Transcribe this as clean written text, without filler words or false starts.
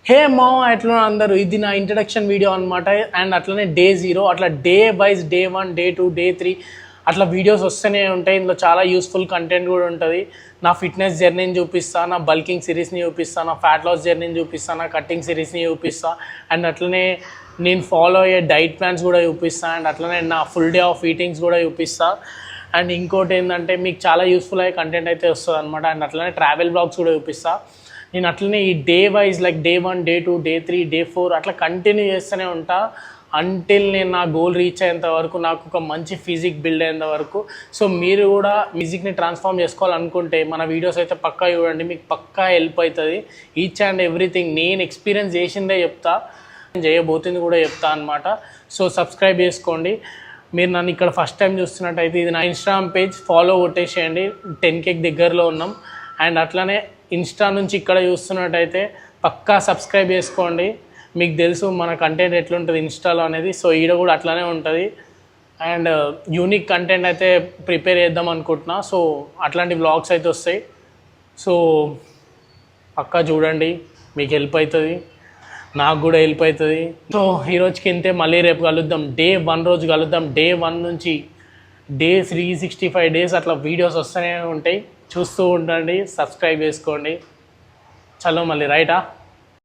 హే మా ఎట్లా అందరూ, ఇది నా ఇంట్రడక్షన్ వీడియో అనమాట. అండ్ అట్లనే డే 0 అట్లా day wise day 1 day 2 day 3 అట్లా వీడియోస్ వస్తూనే ఉంటాయి. ఇందులో చాలా యూస్ఫుల్ కంటెంట్ కూడా ఉంటుంది. నా ఫిట్నెస్ జర్నీని చూపిస్తా, నా బల్కింగ్ సిరీస్ని చూపిస్తా, నా ఫ్యాట్ లాస్ జర్నీని చూపిస్తా, నా కట్టింగ్ సిరీస్ని చూపిస్తా. అండ్ అట్లనే నేను ఫాలో అయ్యే డైట్ ప్లాన్స్ కూడా చూపిస్తా. అండ్ అట్లనే నా ఫుల్ డే ఆఫ్ ఈటింగ్స్ కూడా చూపిస్తా. అండ్ ఇంకోటి ఏంటంటే మీకు చాలా యూస్ఫుల్ అయ్యే కంటెంట్ అయితే వస్తుంది అనమాట. అండ్ అట్లనే ట్రావెల్ బ్లాగ్స్ కూడా చూపిస్తా. నేను అట్లనే ఈ day wise like day 1 day 2 day 3 day 4 అట్లా కంటిన్యూ చేస్తూనే ఉంటా అంటిల్ నేను నా గోల్ రీచ్ అయ్యేంత వరకు, నాకు ఒక మంచి ఫిజిక్ బిల్డ్ అయ్యేంత వరకు. సో మీరు కూడా ఫిజిక్ని ట్రాన్స్ఫార్మ్ చేసుకోవాలనుకుంటే మన వీడియోస్ అయితే పక్కా చూడండి, మీకు పక్కా హెల్ప్ అవుతుంది. ఈచ్ అండ్ ఎవ్రీథింగ్ నేను ఎక్స్పీరియన్స్ చేసిందే చెప్తా, చేయబోతుంది కూడా చెప్తా అనమాట. సో సబ్స్క్రైబ్ చేసుకోండి. మీరు నన్ను ఇక్కడ ఫస్ట్ టైం చూస్తున్నట్టయితే ఇది నా ఇన్స్టాగ్రామ్ పేజ్, ఫాలో కొట్టేసేయండి. 10K దగ్గరలో ఉన్నాం. అండ్ అట్లనే ఇన్స్టా నుంచి ఇక్కడ చూస్తున్నట్టయితే పక్కా సబ్స్క్రైబ్ చేసుకోండి. మీకు తెలుసు మన కంటెంట్ ఎట్లుంటుంది ఇన్స్టాలో అనేది. సో ఈడ కూడా అట్లానే ఉంటుంది. అండ్ యూనిక్ కంటెంట్ అయితే ప్రిపేర్ చేద్దాం అనుకుంటున్నా. సో అట్లాంటి వ్లాగ్స్ అయితే వస్తాయి. సో పక్కా చూడండి, మీకు హెల్ప్ అవుతుంది, నాకు కూడా హెల్ప్ అవుతుంది. సో ఈరోజుకి ఇంతే, మళ్ళీ రేపు కలుద్దాం. డే 1 రోజు కలుద్దాం. డే 1 నుంచి డే 365 డేస్ అట్లా వీడియోస్ వస్తూనే ఉంటాయి. చూస్తూ ఉండండి, సబ్స్క్రైబ్ చేసుకోండి. చలో మళ్ళీ రైటా.